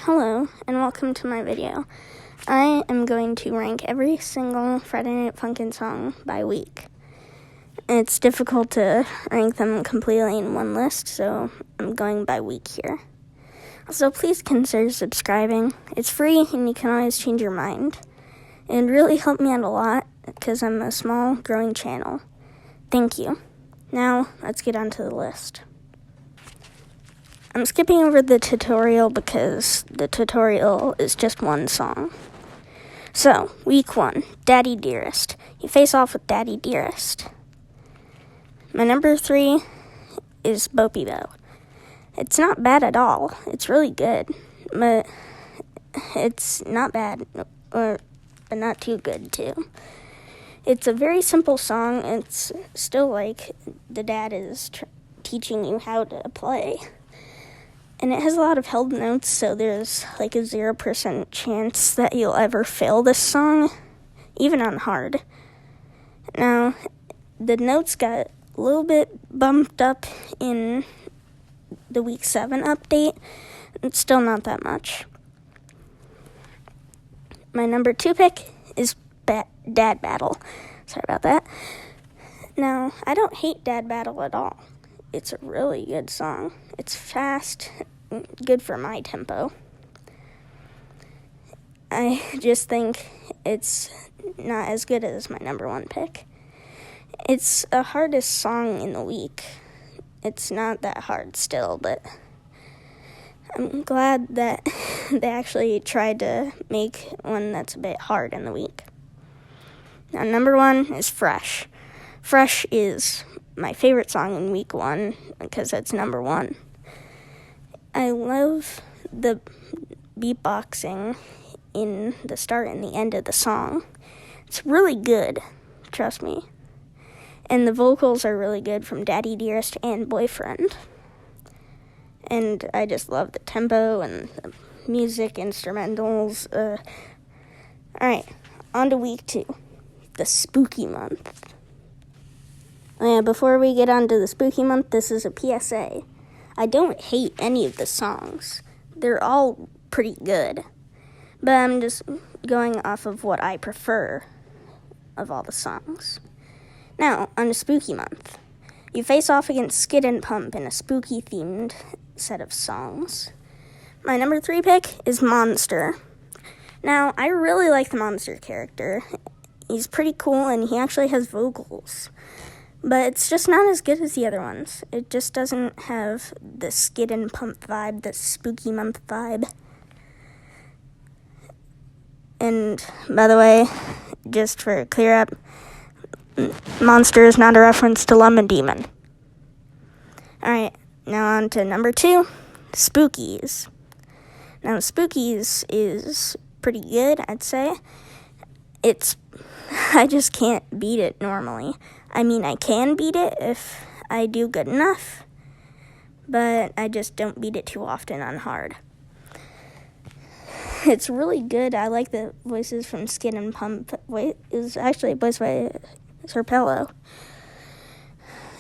Hello, and welcome to my video. I am going to rank every single Friday Night Funkin' song by week. It's difficult to rank them completely in one list, so I'm going by week here. Also, please consider subscribing. It's free, and you can always change your mind. It would really help me out a lot, because I'm a small, growing channel. Thank you. Now, let's get on to the list. I'm skipping over the tutorial because the tutorial is just one song. So, week 1, Daddy Dearest. You face off with Daddy Dearest. My number 3 is Bopey Bo. It's not bad at all. It's really good, but it's not bad, but not too good too. It's a very simple song. It's still like the dad is teaching you how to play. And it has a lot of held notes, so there's like a 0% chance that you'll ever fail this song, even on hard. Now, the notes got a little bit bumped up in the week 7 update. It's still not that much. My number 2 pick is Dad Battle. Sorry about that. Now, I don't hate Dad Battle at all. It's a really good song. It's fast, good for my tempo. I just think it's not as good as my number 1 pick. It's the hardest song in the week. It's not that hard still, but I'm glad that they actually tried to make one that's a bit hard in the week. Now, number 1 is Fresh. Fresh is my favorite song in week 1 because it's number 1. I love the beatboxing in the start and the end of the song. It's really good, trust me. And the vocals are really good from Daddy Dearest and Boyfriend. And I just love the tempo and the music, instrumentals. Alright, on to week 2, the spooky month. Oh yeah, before we get on to the spooky month, this is a PSA. I don't hate any of the songs. They're all pretty good. But I'm just going off of what I prefer of all the songs. Now, on to spooky month. You face off against Skid and Pump in a spooky-themed set of songs. My number 3 pick is Monster. Now, I really like the Monster character. He's pretty cool, and he actually has vocals. But it's just not as good as the other ones. It just doesn't have the Skid and Pump vibe, the spooky month vibe. And, by the way, just for clear up, Monster is not a reference to Lemon Demon. Alright, now on to number 2, Spookies. Now, Spookies is pretty good, I'd say. I just can't beat it normally. I mean, I can beat it if I do good enough, but I just don't beat it too often on hard. It's really good. I like the voices from Skid and Pump. It was actually voiced by Serpello.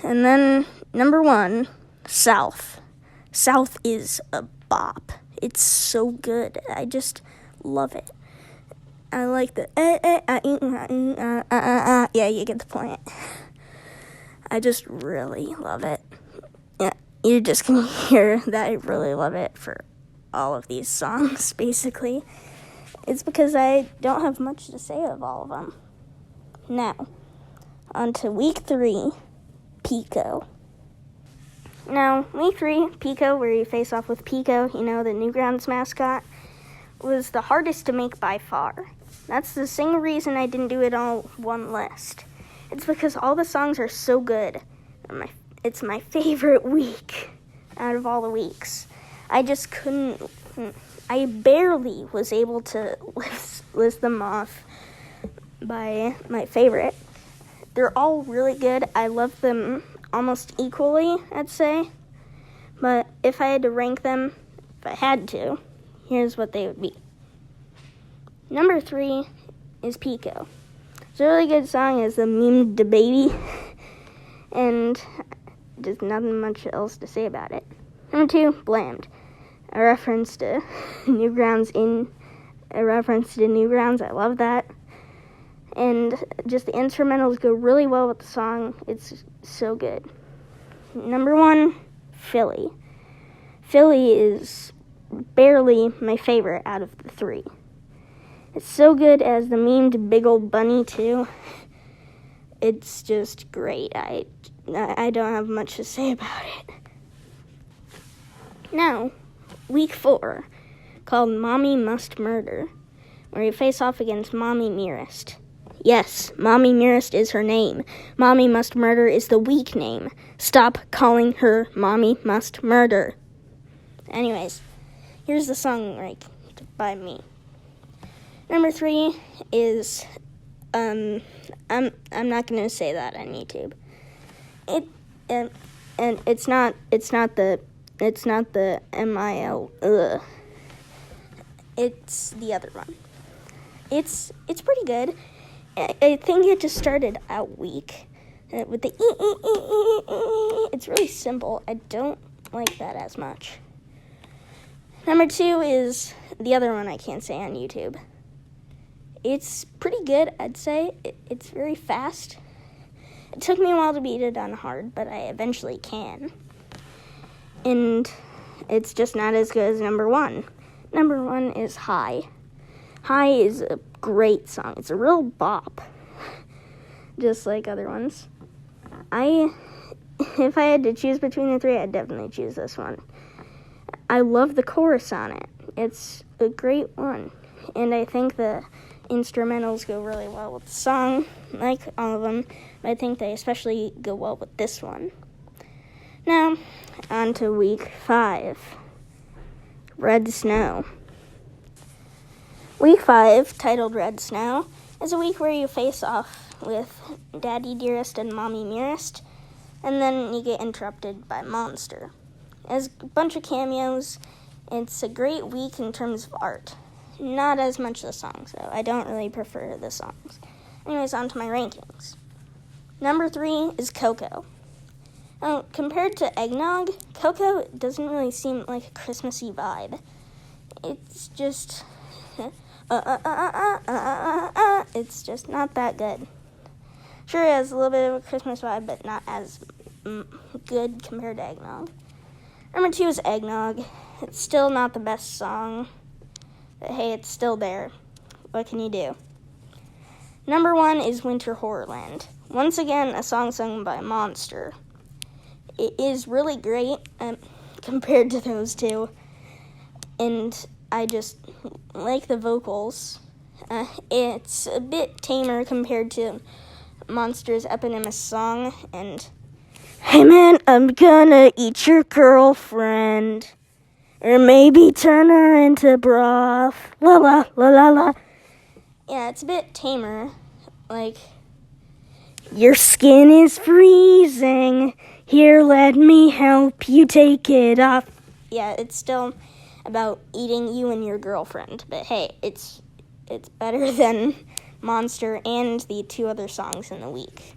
And then, number 1, South. South is a bop. It's so good. I just love it. I like the yeah, you get the point. I just really love it. Yeah, you just can hear that I really love it for all of these songs, basically. It's because I don't have much to say of all of them. Now, on to week 3, Pico. Now, week 3, Pico, where you face off with Pico, the Newgrounds mascot, was the hardest to make by far. That's the same reason I didn't do it on one list. It's because all the songs are so good. It's my favorite week out of all the weeks. I just couldn't, I barely was able to list them off by my favorite. They're all really good. I love them almost equally, I'd say. But if I had to rank them, if I had to, here's what they would be. Number 3 is Pico. It's a really good song. It's the meme da baby. And just nothing much else to say about it. Number 2, Blamed. a reference to Newgrounds. I love that. And just the instrumentals go really well with the song. It's so good. Number 1, Philly. Philly is barely my favorite out of the 3. It's so good as the memed Big Ol' Bunny, too. It's just great. I don't have much to say about it. Now, week 4, called Mommy Must Murder, where you face off against Mommy Nearest. Yes, Mommy Nearest is her name. Mommy Must Murder is the weak name. Stop calling her Mommy Must Murder. Anyways, here's the song ranked by me. Number 3 is I'm not gonna say that on YouTube. And it's not the MIL. It's the other one. It's pretty good. I think it just started out weak with the It's really simple. I don't like that as much. Number 2 is the other one I can't say on YouTube. It's pretty good, I'd say. It's very fast. It took me a while to beat it on hard, but I eventually can. And it's just not as good as number 1. Number 1 is High. High is a great song. It's a real bop, just like other ones. If I had to choose between the 3, I'd definitely choose this one. I love the chorus on it. It's a great one. And I think the instrumentals go really well with the song, like all of them. But I think they especially go well with this one. Now, on to week 5. Red Snow. Week 5, titled Red Snow, is a week where you face off with Daddy Dearest and Mommy Nearest, and then you get interrupted by Monster. It has a bunch of cameos. It's a great week in terms of art. Not as much the songs, though. I don't really prefer the songs. Anyways, on to my rankings. Number 3 is Coco. Now, compared to Eggnog, Coco doesn't really seem like a Christmassy vibe. It's just... It's just not that good. Sure, it has a little bit of a Christmas vibe, but not as good compared to Eggnog. Number 2 is Eggnog. It's still not the best song, but hey, it's still there. What can you do? Number 1 is Winter Horrorland. Once again, a song sung by Monster. It is really great compared to those two, and I just like the vocals. It's a bit tamer compared to Monster's eponymous song, and hey man, I'm gonna eat your girlfriend, or maybe turn her into broth, la la la la la. Yeah, it's a bit tamer, like, your skin is freezing, here let me help you take it off. Yeah, it's still about eating you and your girlfriend, but hey, it's better than Monster and the 2 other songs in the week.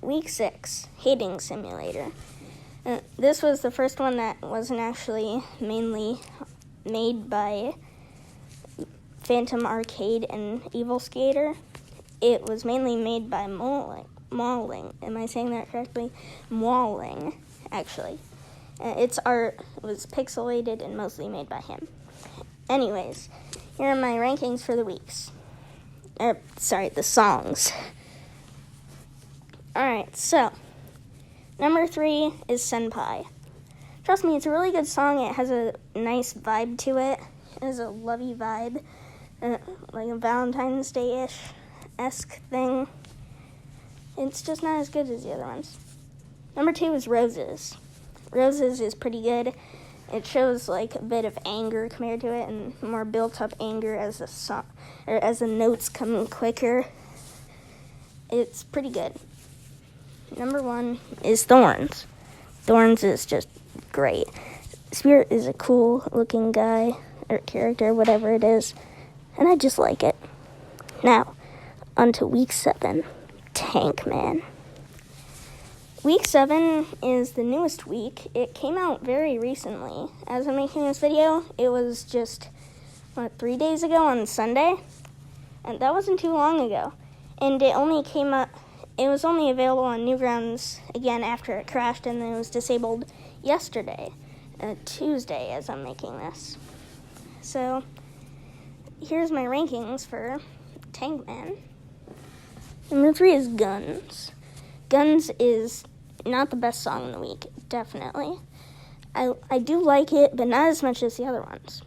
Week 6, Hating Simulator. This was the first one that wasn't actually mainly made by Phantom Arcade and Evil Skater. It was mainly made by Mauling. Am I saying that correctly? Mauling, actually. Its art was pixelated and mostly made by him. Anyways, here are my rankings for the weeks. The songs. Alright, so, number 3 is Senpai. Trust me, it's a really good song. It has a nice vibe to it. It has a lovey vibe, like a Valentine's Day-esque thing. It's just not as good as the other ones. Number 2 is Roses. Roses is pretty good. It shows like a bit of anger compared to it, and more built-up anger as the notes come quicker. It's pretty good. Number 1 is Thorns. Thorns is just great. Spirit is a cool-looking guy or character, whatever it is, and I just like it. Now, on to week 7, Tank Man. Week 7 is the newest week. It came out very recently. As I'm making this video, it was just, 3 days ago on Sunday? And that wasn't too long ago. And it was only available on Newgrounds again after it crashed, and then it was disabled yesterday, Tuesday, as I'm making this. So, here's my rankings for Tankman. Number 3 is Guns. Guns is not the best song in the week, definitely. I do like it, but not as much as the other ones.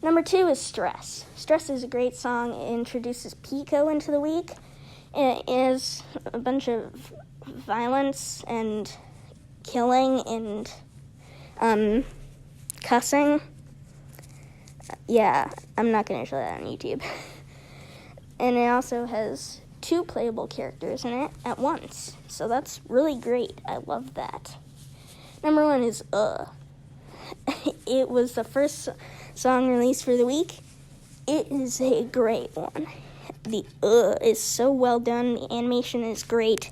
Number 2 is Stress. Stress is a great song. It introduces Pico into the week. It is a bunch of violence and killing and cussing. Yeah, I'm not going to show that on YouTube. And it also has 2 playable characters in it at once. So that's really great. I love that. Number 1 is It was the first song released for the week. It is a great one. The is so well done. The animation is great.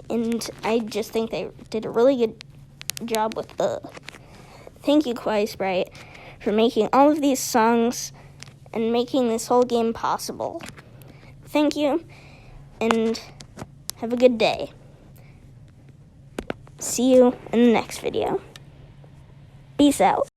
And I just think they did a really good job with Thank you, Kawaii Sprite, for making all of these songs and making this whole game possible. Thank you, and have a good day. See you in the next video. Peace out.